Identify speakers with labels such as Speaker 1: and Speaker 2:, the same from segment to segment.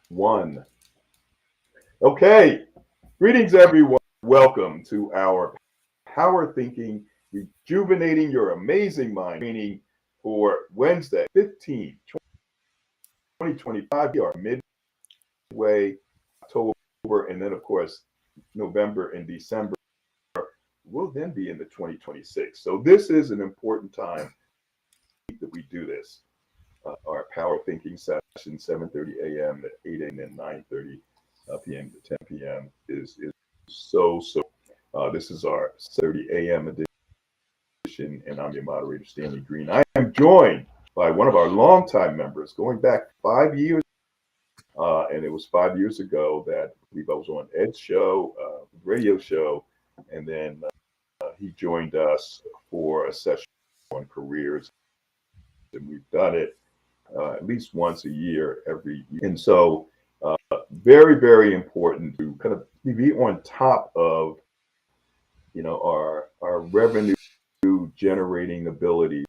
Speaker 1: One. Okay. Greetings, everyone. Welcome to our Power Thinking, Rejuvenating Your Amazing Mind training for Wednesday, 15, 2025. We are midway, October, and then, of course, November and December will then be into 2026. So this is an important time that we do this. Our Power Thinking session, 7:30 a.m. to 8 a.m. and 9:30 p.m. to 10 p.m. is so. This is our 30 a.m. edition, and I'm your moderator, Stanley Green. I am joined by one of our longtime members, going back 5 years, and it was 5 years ago that I believe I was on Ed's show, radio show, and then he joined us for a session on careers, and we've done it at least once a year every year. And so, very, very important to kind of be on top of, our revenue generating ability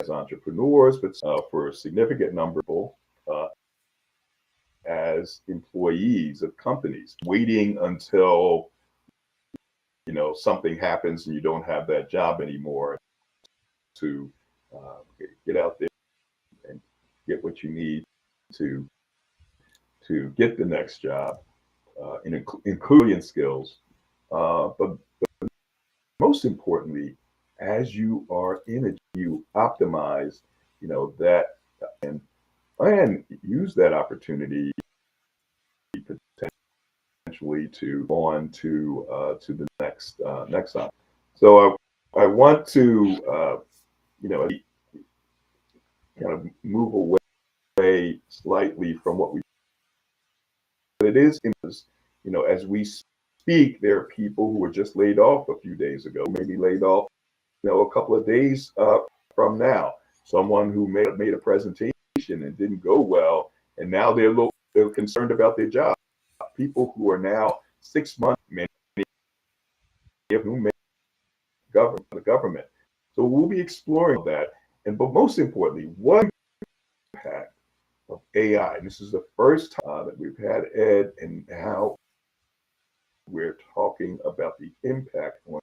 Speaker 1: as entrepreneurs, but for a significant number of people as employees of companies, waiting until something happens and you don't have that job anymore to get out there and get what you need to get the next job, including skills. But most importantly, as you are in it, you optimize, that and use that opportunity potentially to go on to the next option. So I want to kind of move away slightly from what we. But it is, as we speak, there are people who were just laid off a few days ago, maybe laid off, a couple of days from now. Someone who made a presentation and didn't go well, and now they're concerned about their job. People who are now 6 months, many of whom the government. So we'll be exploring that, but most importantly, what impact of AI. And this is the first time that we've had Ed, and now we're talking about the impact on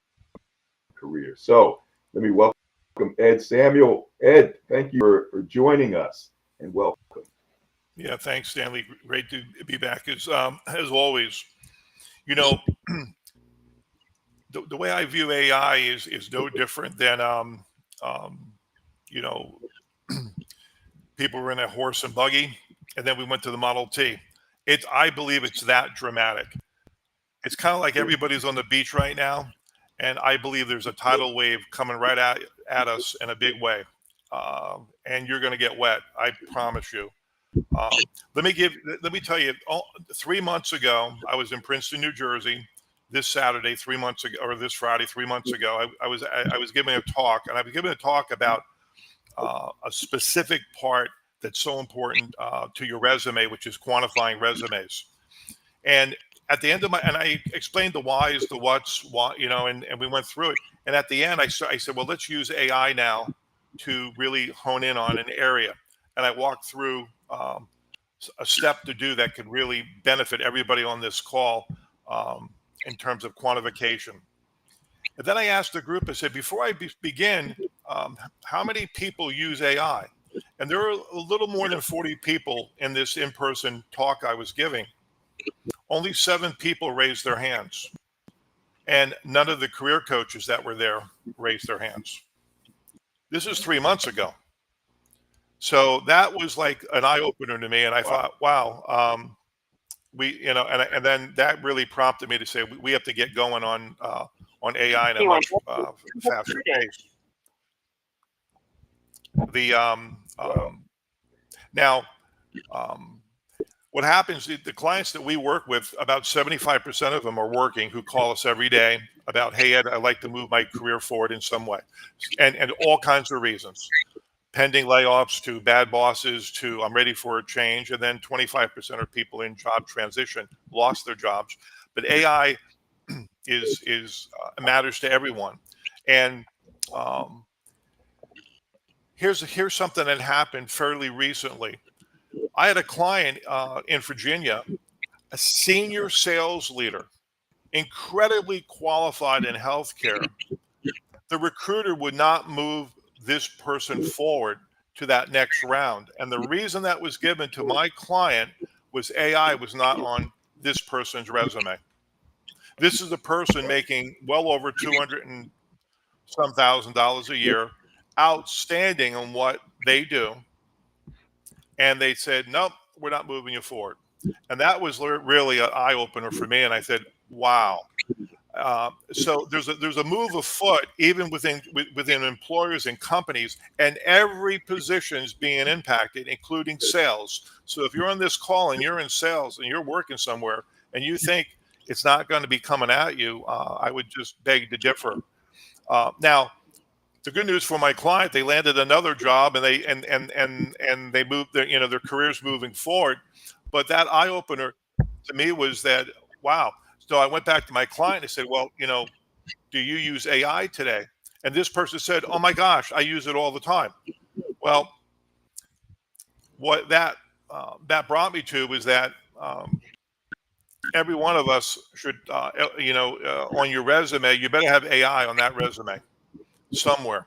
Speaker 1: career. So let me welcome Ed Samuel. Ed, thank you for joining us, and welcome.
Speaker 2: Yeah, thanks, Stanley. Great to be back. As always, you know, the way I view AI is no different than um, you know, people were in a horse and buggy, and then we went to the Model T. I believe it's that dramatic. It's kind of like everybody's on the beach right now, and I believe there's a tidal wave coming right at us in a big way, and you're going to get wet. I promise you. Um, let me tell you. 3 months ago, I was in Princeton, New Jersey. This Saturday, 3 months ago, or this Friday, 3 months ago, I was giving a talk, and I was giving a talk about a specific part that's so important to your resume, which is quantifying resumes. And at the end of and I explained the whys, the whats, why, and we went through it. And at the end, I said, well, let's use AI now to really hone in on an area. And I walked through a step to do that could really benefit everybody on this call in terms of quantification. And then I asked the group, I said, before I begin, how many people use AI? And there were a little more than 40 people in this in-person talk I was giving. Only 7 people raised their hands. And none of the career coaches that were there raised their hands. This is 3 months ago. So that was like an eye opener to me. And I thought, wow, and then that really prompted me to say, we have to get going on AI in a much faster pace. Now, what happens, the clients that we work with, about 75% of them are working, who call us every day about, hey, Ed, I'd like to move my career forward in some way. And all kinds of reasons, pending layoffs to bad bosses to I'm ready for a change. And then 25% of people in job transition lost their jobs. But AI is matters to everyone. And here's something that happened fairly recently. I had a client in Virginia, a senior sales leader, incredibly qualified in healthcare. The recruiter would not move this person forward to that next round. And the reason that was given to my client was AI was not on this person's resume. This is a person making well over 200 and some $1,000s a year, outstanding on what they do. And they said, nope, we're not moving you forward. And that was really an eye opener for me. And I said, wow. So there's a move afoot even within employers and companies, and every position is being impacted, including sales. So if you're on this call and you're in sales and you're working somewhere and you think it's not going to be coming at you, I would just beg to differ. Now, the good news for my client, they landed another job and they moved their careers moving forward. But that eye opener to me was that, wow. So I went back to my client and said, well, do you use AI today? And this person said, oh my gosh, I use it all the time. Well, what that brought me to was that every one of us should, on your resume, you better have AI on that resume somewhere.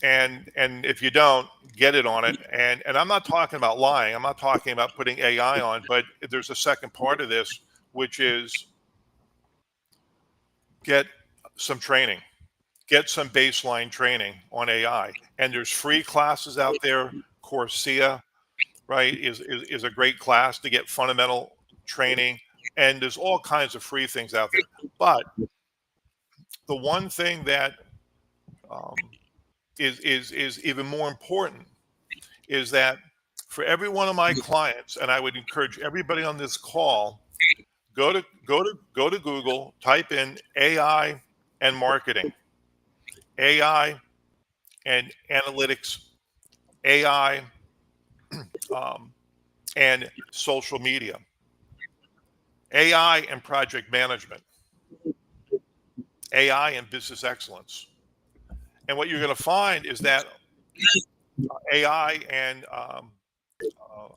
Speaker 2: And if you don't, get it on it. And I'm not talking about lying. I'm not talking about putting AI on, but there's a second part of this, which is get some training, get some baseline training on AI. And there's free classes out there. Coursera, right, is a great class to get fundamental training. And there's all kinds of free things out there. But the one thing that is even more important is that for every one of my clients, and I would encourage everybody on this call, go to Google, type in AI and marketing, AI and analytics, AI and social media, AI and project management, AI and business excellence. And what you're going to find is that AI and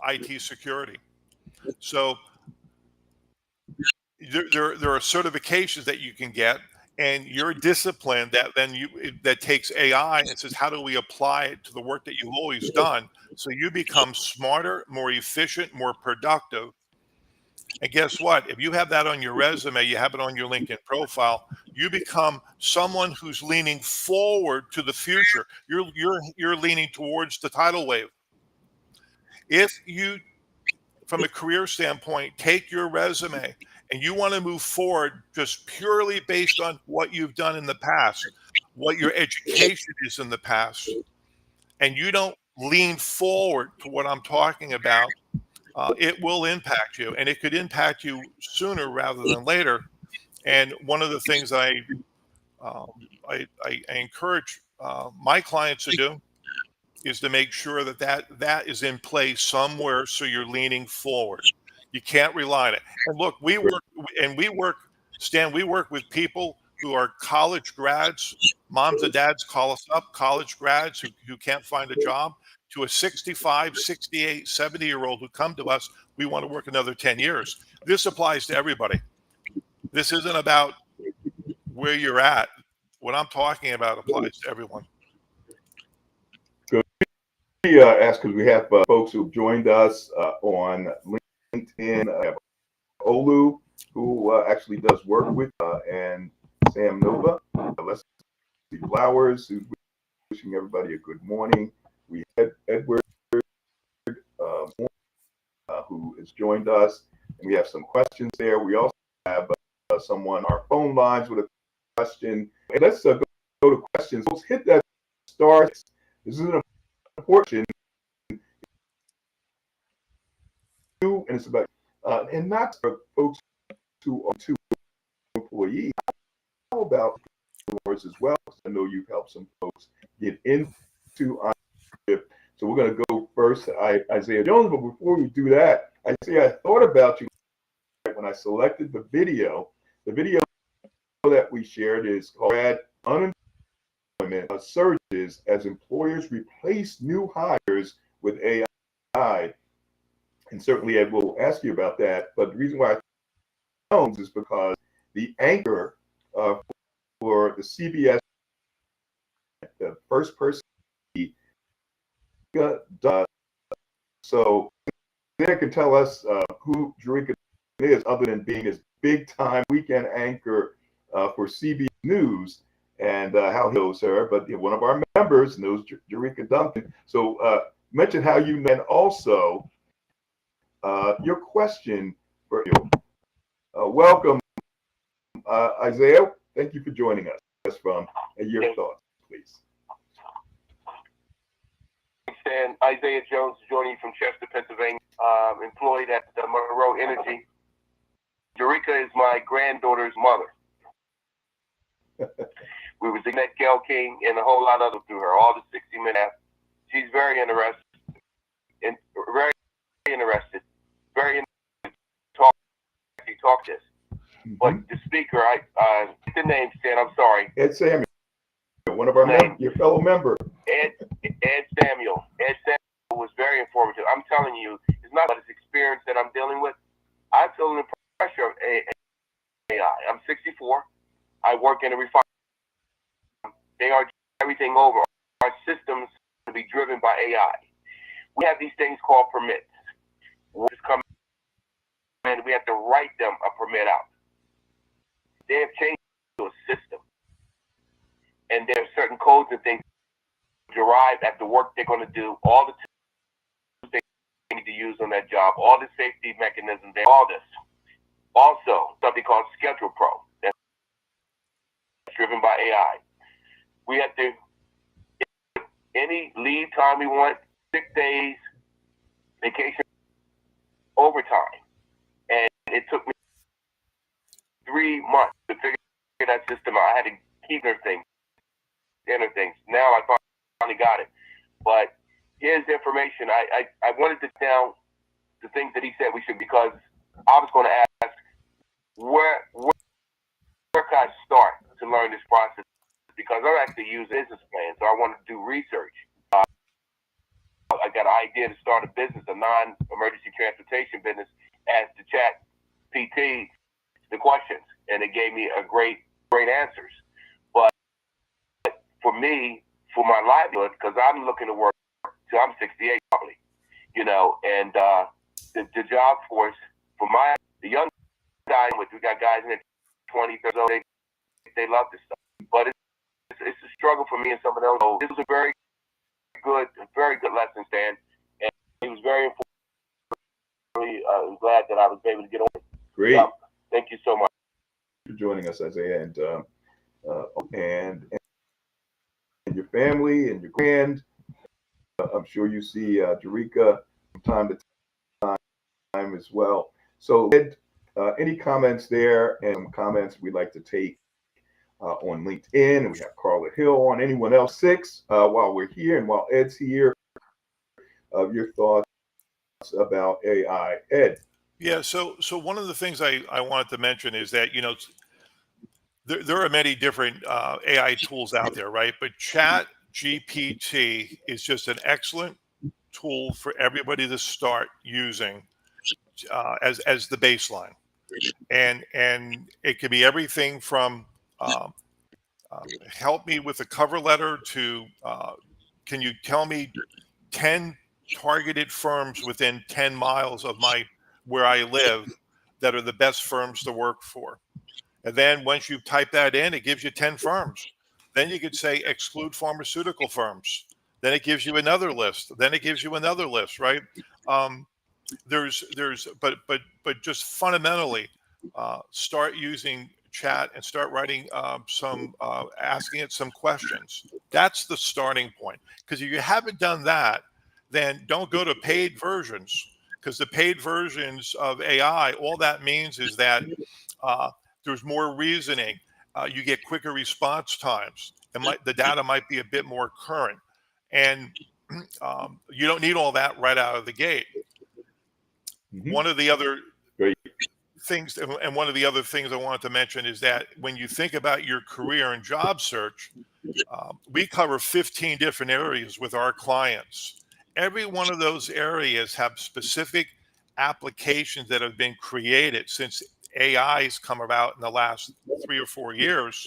Speaker 2: IT security. So there are certifications that you can get, and your discipline that takes AI and says, how do we apply it to the work that you've always done? So you become smarter, more efficient, more productive. And guess what? If you have that on your resume, you have it on your LinkedIn profile, you become someone who's leaning forward to the future. You're leaning towards the tidal wave. If you, from a career standpoint, take your resume and you want to move forward just purely based on what you've done in the past, what your education is in the past, and you don't lean forward to what I'm talking about, it will impact you, and it could impact you sooner rather than later. And one of the things I encourage my clients to do is to make sure that is in place somewhere, so you're leaning forward. You can't rely on it. And look, Stan, we work with people who are college grads. Moms and dads call us up, college grads who can't find a job, to a 65, 68, 70-year-old who come to us, we want to work another 10 years. This applies to everybody. This isn't about where you're at. What I'm talking about applies to everyone.
Speaker 1: Good. We ask, because we have folks who've joined us on LinkedIn. I have Olu, who actually does work with, and Sam Nova, Leslie Flowers, who's wishing everybody a good morning. We have Edward, who has joined us, and we have some questions there. We also have someone on our phone lines with a question. And let's go to questions. Folks, hit that star. This is an important, and it's about, and not for folks who are two employees. How about entrepreneurs as well? I know you've helped some folks get into entrepreneurship. So we're going to go first to Isaiah Jones. But before we do that, Isaiah, I thought about you when I selected the video. The video that we shared is called Unemployment Surges as Employers Replace New Hires with AI. and certainly Ed will ask you about that. But the reason why I Jones is because the anchor for the CBS, the first person, so they can tell us who Jericka is, other than being this big time weekend anchor for CBS News, and how he knows her. But one of our members knows Jericka Duncan. So mention how you met, and also your question for you. Welcome, Isaiah. Thank you for joining us. That's from your thoughts, please.
Speaker 3: And Isaiah Jones joining you from Chester, Pennsylvania, employed at Monroe Energy. Jericka is my granddaughter's mother. We was met Gail King and a whole lot of others through her, all the 60 Minutes. She's very interested, very interested talk this. But the speaker, the name, Stan, I'm sorry.
Speaker 1: Ed Samuel, one of our your fellow member.
Speaker 3: Ed Samuel. Ed Samuel was very informative. I'm telling you, it's not about his experience that I'm dealing with. I'm feeling the pressure of AI. I'm 64. I work in a refinery. They are everything over. Our systems to be driven by AI. We have these things called permits. And we have to write them a permit out. They have changed to a system. And there are certain codes and things derived at the work they're going to do, all the tools they need to use on that job, all the safety mechanisms, all this. Also, something called Schedule Pro that's driven by AI. We have to, any leave time we want, 6 days, vacation, overtime. And it took me 3 months to figure that system out. I had to keep inner things. Now I finally got it. But here's the information. I wanted to down the things that he said we should, because I was going to ask where can I start to learn this process, because I'm actually using business plan, so I want to do research. I got an idea to start a business, a non-emergency transportation business, as the chat PT the questions, and it gave me a great answers. But for me, for my livelihood, because I'm looking to work till I'm 68 probably, and the job force for the young guys, we got guys in their 20s, 30s old, they love this stuff. But it's a struggle for me and some of those. So this was a very good lesson, Stan, and he was very important. I'm glad that I was able to get on.
Speaker 1: Great.
Speaker 3: Thank you so much
Speaker 1: for joining us, Isaiah, and your family and your grand. I'm sure you see Jericka from time to time as well. So, Ed, any comments there, and comments we'd like to take on LinkedIn, and we have Carla Hill on. Anyone else? 6 while we're here and while Ed's here, of your thoughts about AI, Ed.
Speaker 2: Yeah, so one of the things I wanted to mention is that there are many different AI tools out there, right? But Chat GPT is just an excellent tool for everybody to start using as the baseline, and it can be everything from help me with a cover letter to can you tell me 10 targeted firms within 10 miles of where I live that are the best firms to work for. And then once you type that in, it gives you 10 firms. Then you could say exclude pharmaceutical firms. Then it gives you another list. Then it gives you another list, right? But just fundamentally, start using chat and start writing asking it some questions. That's the starting point. Because if you haven't done that, then don't go to paid versions, because the paid versions of AI, all that means is that there's more reasoning. You get quicker response times. The data might be a bit more current. And you don't need all that right out of the gate. Mm-hmm. One of the other things, and one of the other things I wanted to mention is that when you think about your career and job search, we cover 15 different areas with our clients. every one of those areas have specific applications that have been created since AI's come about in the last 3 or 4 years.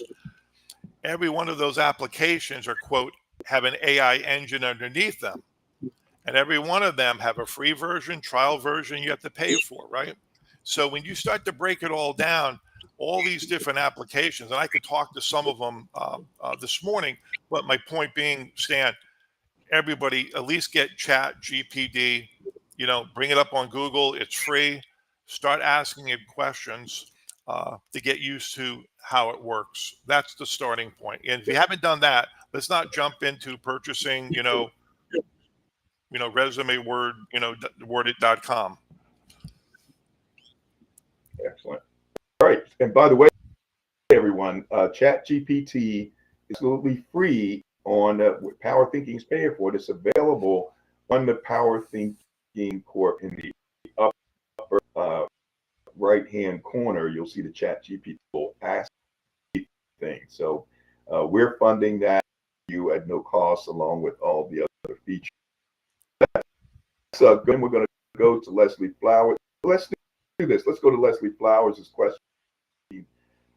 Speaker 2: Every one of those applications are, quote, have an AI engine underneath them. And every one of them have a free version, trial version you have to pay for, right? So when you start to break it all down, all these different applications, and I could talk to some of them this morning, but my point being, Stan, everybody at least get Chat GPT, bring it up on Google. It's free. Start asking it questions to get used to how it works. That's the starting point. And if you haven't done that, let's not jump into purchasing, resume word, wordit.com.
Speaker 1: Excellent. All right. And by the way, everyone, Chat GPT is absolutely free on what Power Thinking is paying for. It's available on the Power Thinking port in the upper right-hand corner. You'll see the Chat GPT will ask thing. So we're funding that for you at no cost, along with all the other features. So then we're going to go to Leslie Flowers. Let's do this. Let's go to Leslie Flowers' question.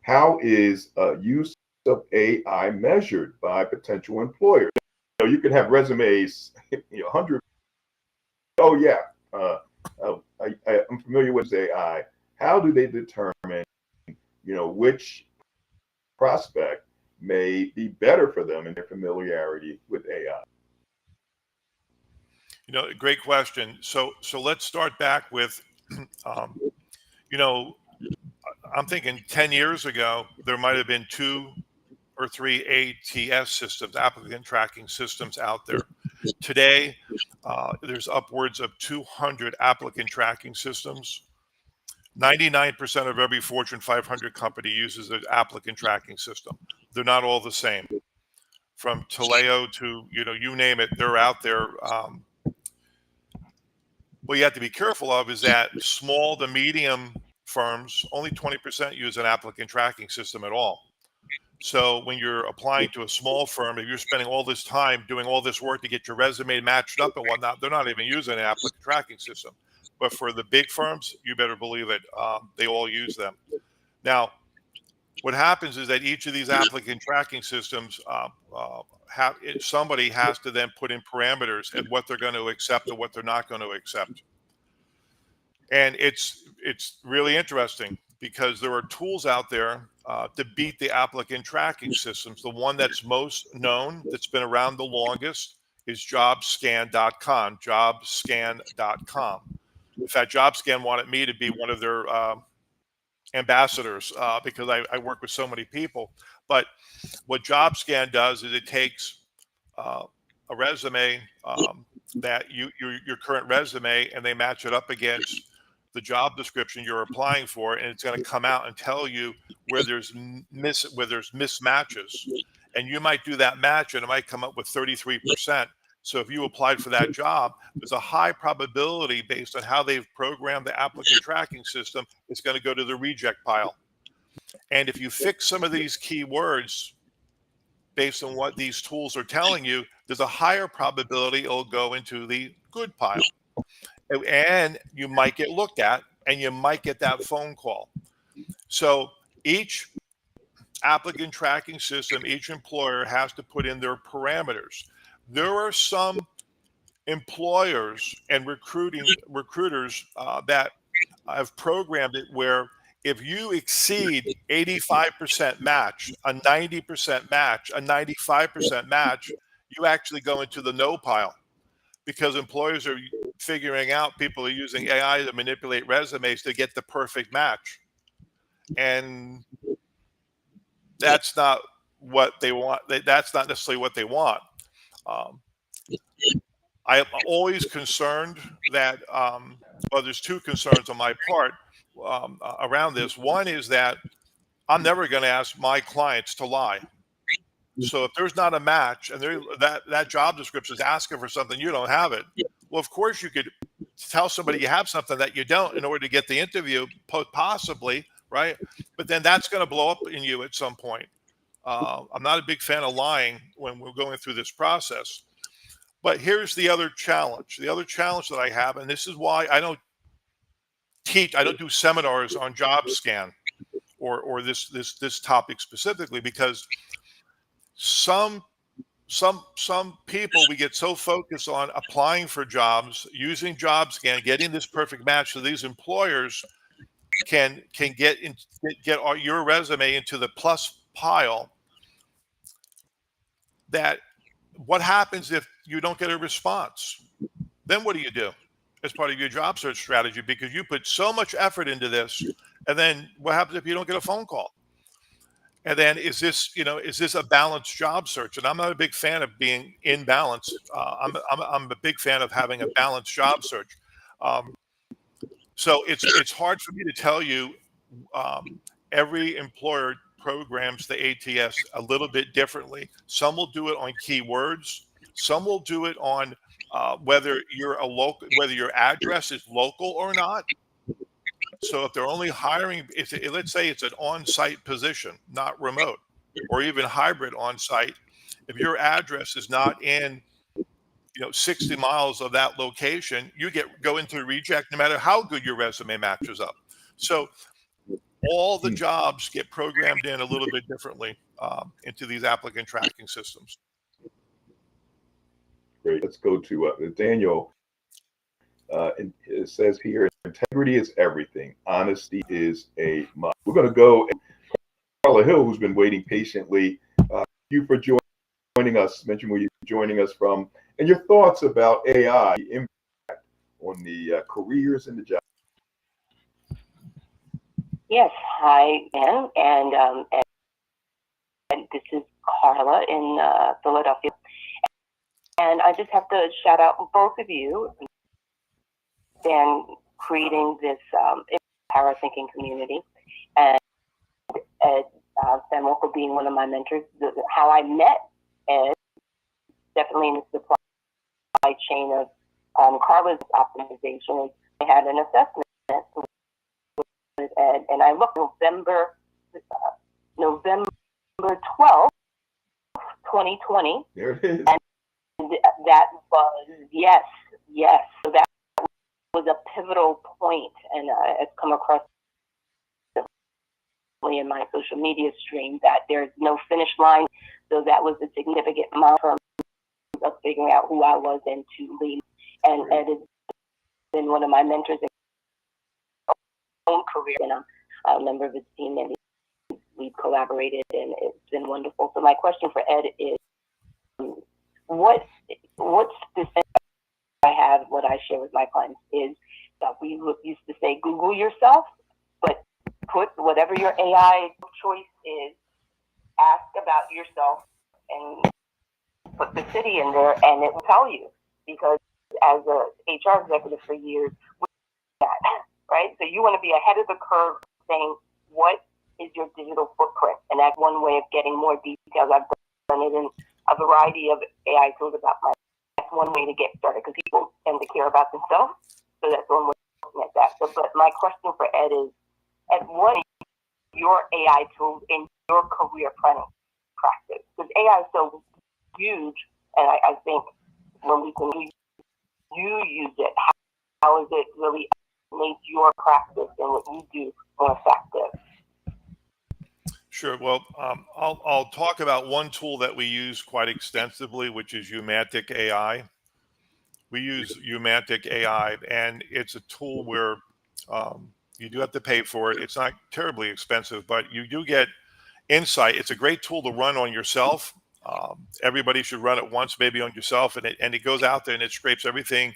Speaker 1: How is use of AI measured by potential employers? You can have resumes, 100. Oh yeah, I'm familiar with AI. How do they determine, which prospect may be better for them in their familiarity with AI?
Speaker 2: Great question. So let's start back with, I'm thinking 10 years ago, there might have been 2 or 3 ATS systems, applicant tracking systems out there. Today, there's upwards of 200 applicant tracking systems. 99% of every Fortune 500 company uses an applicant tracking system. They're not all the same. From Taleo to, you name it, they're out there. What you have to be careful of is that small to medium firms, only 20% use an applicant tracking system at all. So when you're applying to a small firm, if you're spending all this time doing all this work to get your resume matched up and whatnot, they're not even using an applicant tracking system. But for the big firms, you better believe it. They all use them. Now, what happens is that each of these applicant tracking systems somebody has to then put in parameters and what they're going to accept and what they're not going to accept. And it's really interesting because there are tools out there to beat the applicant tracking systems. The one that's most known, that's been around the longest, is JobScan.com. JobScan.com. In fact, JobScan wanted me to be one of their ambassadors because I work with so many people. But what JobScan does is it takes a resume that your current resume, and they match it up against the job description you're applying for, and it's going to come out and tell you where there's mismatches. And you might do that match, and it might come up with 33%. So if you applied for that job, there's a high probability based on how they've programmed the applicant tracking system, it's going to go to the reject pile. And if you fix some of these keywords based on what these tools are telling you, there's a higher probability it'll go into the good pile. And you might get looked at, and you might get that phone call. So each applicant tracking system, each employer has to put in their parameters. There are some employers and recruiters that have programmed it where if you exceed 85% match, a 90% match, a 95% match, you actually go into the no pile, because employers are figuring out people are using AI to manipulate resumes to get the perfect match. And that's not what they want. That's not necessarily what they want. I'm always concerned that, there's 2 concerns on my part around this. One is that I'm never going to ask my clients to lie. So if there's not a match and that job description is asking for something, you don't have it. Well, of course you could tell somebody you have something that you don't in order to get the interview, possibly, right? But then that's going to blow up in you at some point. I'm not a big fan of lying when we're going through this process. But here's the other challenge. The other challenge that I have, and this is why I don't do seminars on JobScan or this topic specifically, because some people, we get so focused on applying for jobs, using JobScan, getting this perfect match, so these employers can get your resume into the plus pile, that what happens if you don't get a response? Then what do you do as part of your job search strategy? Because you put so much effort into this, and then what happens if you don't get a phone call? And then is this a balanced job search? And I'm not a big fan of being in balance. I'm a big fan of having a balanced job search. So it's hard for me to tell you. Every employer programs the ATS a little bit differently. Some will do it on keywords. Some will do it on whether your address is local or not. So if they're only hiring, let's say it's an on-site position, not remote, or even hybrid on-site, if your address is not in 60 miles of that location, you go into reject no matter how good your resume matches up. So all the jobs get programmed in a little bit differently into these applicant tracking systems.
Speaker 1: Great. Let's go to Daniel. And it says here, integrity is everything. Honesty is a must. We're going to go. Carla Hill, who's been waiting patiently. Thank you for joining us. Mention where you're joining us from, and your thoughts about AI impact on the careers and the job.
Speaker 4: Yes, hi, Ben, and this is Carla in Philadelphia. And I just have to shout out both of you and creating this power thinking community, and Ed San Walker being one of my mentors. How I met Ed, definitely in the supply chain of Carla's optimization. I had an assessment with Ed, and I looked November 12th, 2020.
Speaker 1: There it is.
Speaker 4: And that was, yes. So that was a pivotal point, and it's come across in my social media stream that there's no finish line. So that was a significant milestone of figuring out who I was and to lead. And Ed has been one of my mentors in my own career, and I'm a member of his team, and we've collaborated, and it's been wonderful. So my question for Ed is, what specific I have, what I share with my clients is that we used to say, Google yourself, but put whatever your AI choice is, ask about yourself, and put the city in there, and it will tell you. Because as a HR executive for years, we do that, right? So you want to be ahead of the curve, saying, what is your digital footprint? And that's one way of getting more details. I've done it in a variety of AI tools about my. That's one way to get started, because people tend to care about themselves. So that's one way of looking at that. So, but my question for Ed is, what is your AI tools in your career planning practice? Because AI is so huge, and I think when you use it, how is it really made your practice and what you do more effective?
Speaker 2: Sure. Well, I'll talk about one tool that we use quite extensively, which is Umantic AI. We use Umantic AI, and it's a tool where you do have to pay for it. It's not terribly expensive, but you do get insight. It's a great tool to run on yourself. Everybody should run it once, maybe on yourself, and it goes out there and it scrapes everything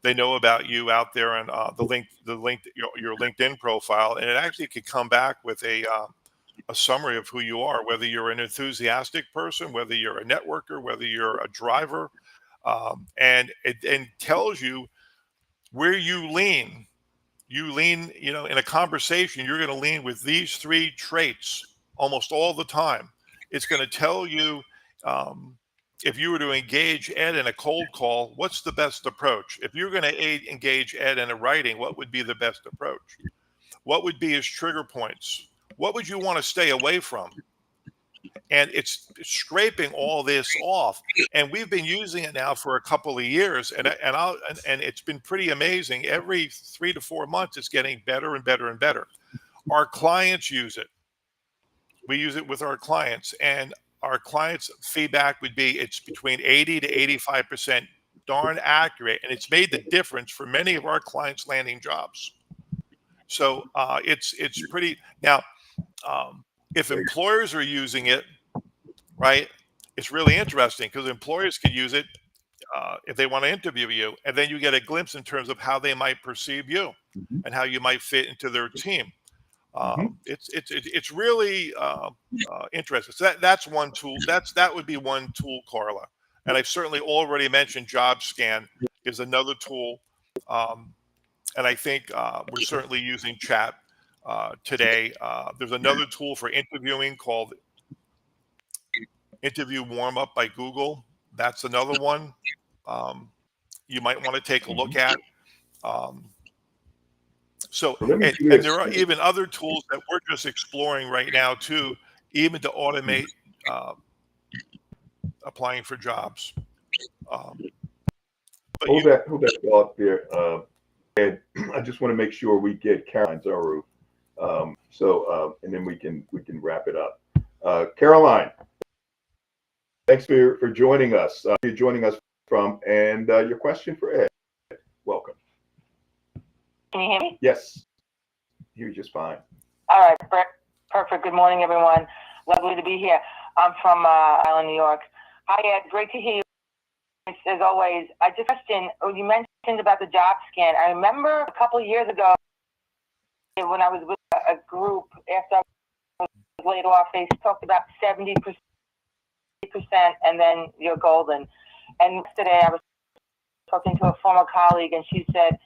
Speaker 2: they know about you out there, and your LinkedIn profile, and it actually could come back with a summary of who you are, whether you're an enthusiastic person, whether you're a networker, whether you're a driver, and it tells you where you lean. You lean, in a conversation, you're going to lean with these three traits almost all the time. It's going to tell you if you were to engage Ed in a cold call, what's the best approach? If you're going to engage Ed in a writing, what would be the best approach? What would be his trigger points? What would you want to stay away from? and it's scraping all this off. And we've been using it now for a couple of years, and it's been pretty amazing. Every 3 to 4 months, it's getting better and better and better. Our clients use it. We use it with our clients, and our clients' feedback would be it's between 80 to 85% darn accurate, and it's made the difference for many of our clients landing jobs. So it's pretty now. If employers are using it, right, it's really interesting because employers could use it if they want to interview you, and then you get a glimpse in terms of how they might perceive you and how you might fit into their team. It's really interesting. So that's one tool. That would be one tool, Carla. And I've certainly already mentioned JobScan is another tool. And I think we're certainly using chat today. There's another tool for interviewing called Interview Warm Up by Google. That's another one you might want to take a look at. And there are even other tools that we're just exploring right now too, even to automate applying for jobs.
Speaker 1: Hold that thought there. And I just want to make sure we get Caroline Zaru. And then we can wrap it up. Caroline, thanks for joining us. You're joining us from, and your question for Ed. Welcome.
Speaker 5: Can you hear me?
Speaker 1: Yes, you're just fine.
Speaker 5: All right, perfect. Good morning, everyone. Lovely to be here. I'm from Island, New York. Hi, Ed. Great to hear you. As always, I just question. You mentioned about the JobScan. I remember a couple of years ago when I was with a group after I was laid off. They talked about 70%, and then you're golden. And yesterday I was talking to a former colleague, and she said,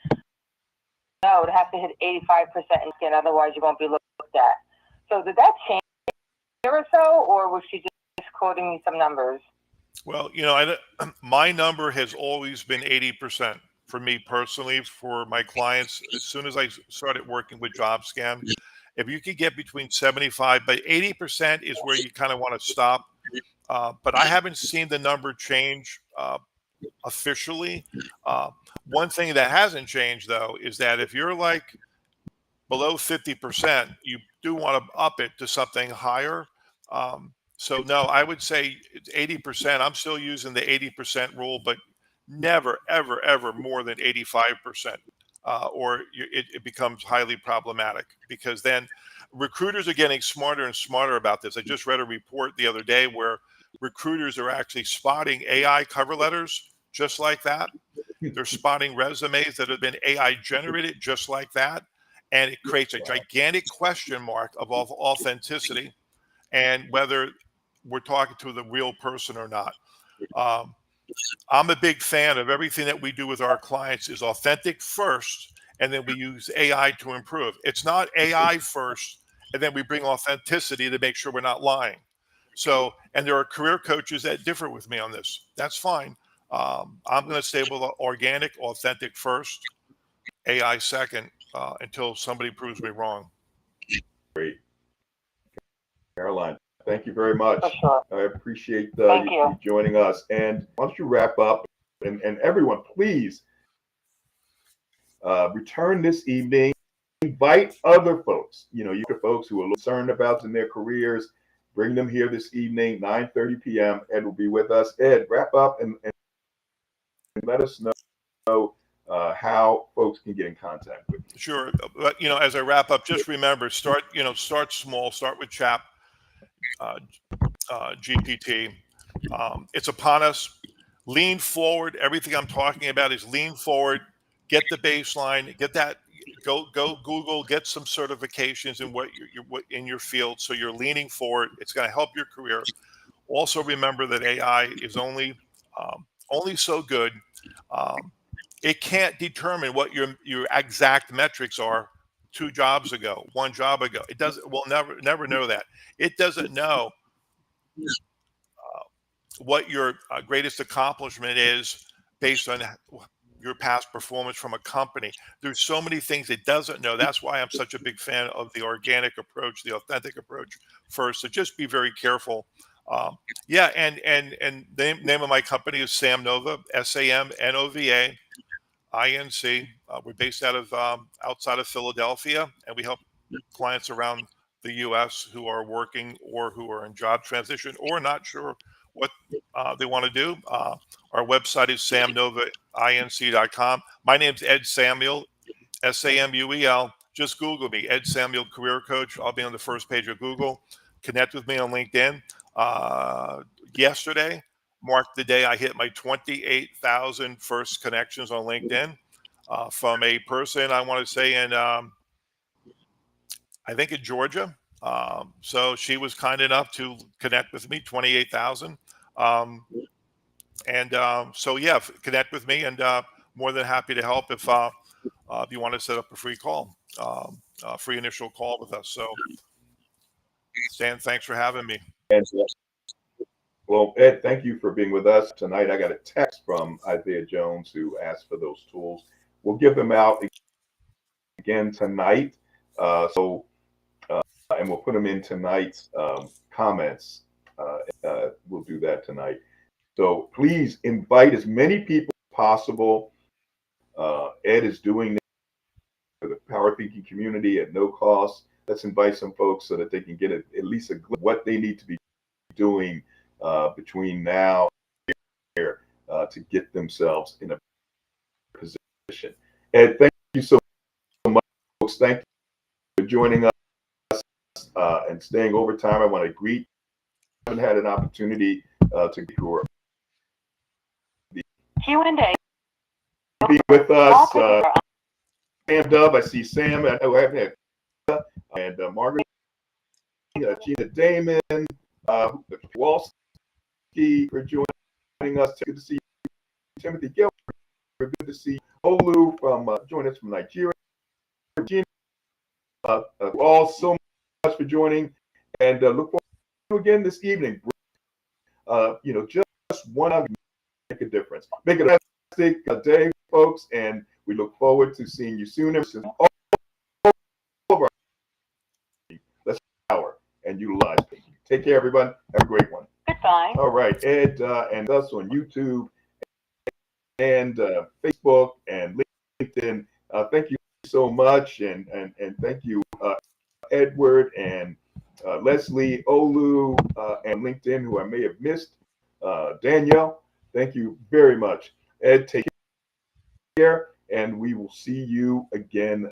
Speaker 5: no, it has to hit 85% and skin, otherwise you won't be looked at. So did that change a year or so, or was she just quoting me some numbers?
Speaker 2: Well, my number has always been 80% for me personally, for my clients. As soon as I started working with JobScan, if you could get between 75, but 80% is where you kind of want to stop. But I haven't seen the number change officially. One thing that hasn't changed though is that if you're like below 50%, you do want to up it to something higher. So no, I would say it's 80%. I'm still using the 80% rule, but never, ever, ever more than 85%, or it becomes highly problematic, because then recruiters are getting smarter and smarter about this. I just read a report the other day where recruiters are actually spotting AI cover letters just like that. They're spotting resumes that have been AI generated just like that. And it creates a gigantic question mark of authenticity and whether we're talking to the real person or not. I'm a big fan of everything that we do with our clients is authentic first, and then we use AI to improve. It's not AI first, and then we bring authenticity to make sure we're not lying. So, and there are career coaches that differ with me on this. That's fine. I'm going to stay with organic, authentic first, AI second, until somebody proves me wrong.
Speaker 1: Great. Caroline, thank you very much.
Speaker 5: For sure.
Speaker 1: I appreciate
Speaker 5: you
Speaker 1: joining us. And once you wrap up, and everyone, please return this evening. Invite other folks. You have folks who are concerned about in their careers. Bring them here this evening, 9:30 p.m. Ed will be with us. Ed, wrap up and let us know how folks can get in contact with you.
Speaker 2: Sure, but as I wrap up, just remember, start small. Start with Chat GPT. It's upon us. Lean forward. Everything I'm talking about is lean forward. Get the baseline. Get that. Go Google. Get some certifications in what in your field, so you're leaning forward. It's going to help your career. Also, remember that AI is only so good. It can't determine what your exact metrics are 2 jobs ago, 1 job ago. It doesn't. We'll never know that. It doesn't know what your greatest accomplishment is based on your past performance from a company. There's so many things it doesn't know. That's why I'm such a big fan of the organic approach, the authentic approach first. So just be very careful. Yeah, and the name of my company is Sam Nova, SAMNOVA INC. We're based out of outside of Philadelphia, and we help clients around the U.S. who are working or who are in job transition or not sure what they want to do. Our website is samnovainc.com. My name's Ed Samuel, Samuel. Just Google me, Ed Samuel Career Coach. I'll be on the first page of Google. Connect with me on LinkedIn. Yesterday marked the day I hit my 28,000 first connections on LinkedIn from a person, I want to say, in I think in Georgia. So she was kind enough to connect with me, 28,000. So yeah, connect with me, and more than happy to help if you want to set up a free call, free initial call with us. So Stan, thanks for having me.
Speaker 1: Well, Ed, thank you for being with us tonight. I got a text from Isaiah Jones who asked for those tools. We'll give them out again tonight. And we'll put them in tonight's comments. We'll do that tonight. So please invite as many people as possible. Ed is doing this for the power thinking community at no cost. Let's invite some folks so that they can get at least a glimpse of what they need to be doing between now and here to get themselves in a position. Ed, thank you so much, folks. Thank you for joining us and staying overtime. I want to greet. I haven't had an opportunity to
Speaker 5: Q&A.
Speaker 1: be with us. Sam Dub, I see Sam. I have had and Margaret, Gina Damon, Walski for joining us. Good to see you. Timothy Gilbert. Good to see Olu from joining us from Nigeria. Gina, all so much for joining, and look forward to you again this evening. Just one of you make a difference. Make it a fantastic day, folks, and we look forward to seeing you soon. Let's power and utilize it. Take care, everyone. Have a great one.
Speaker 5: Goodbye.
Speaker 1: All right, Ed and us on YouTube and Facebook and LinkedIn. Thank you so much, and thank you, Edward and Leslie, Olu, and LinkedIn, who I may have missed. Danielle, thank you very much. Ed, take care, and we will see you again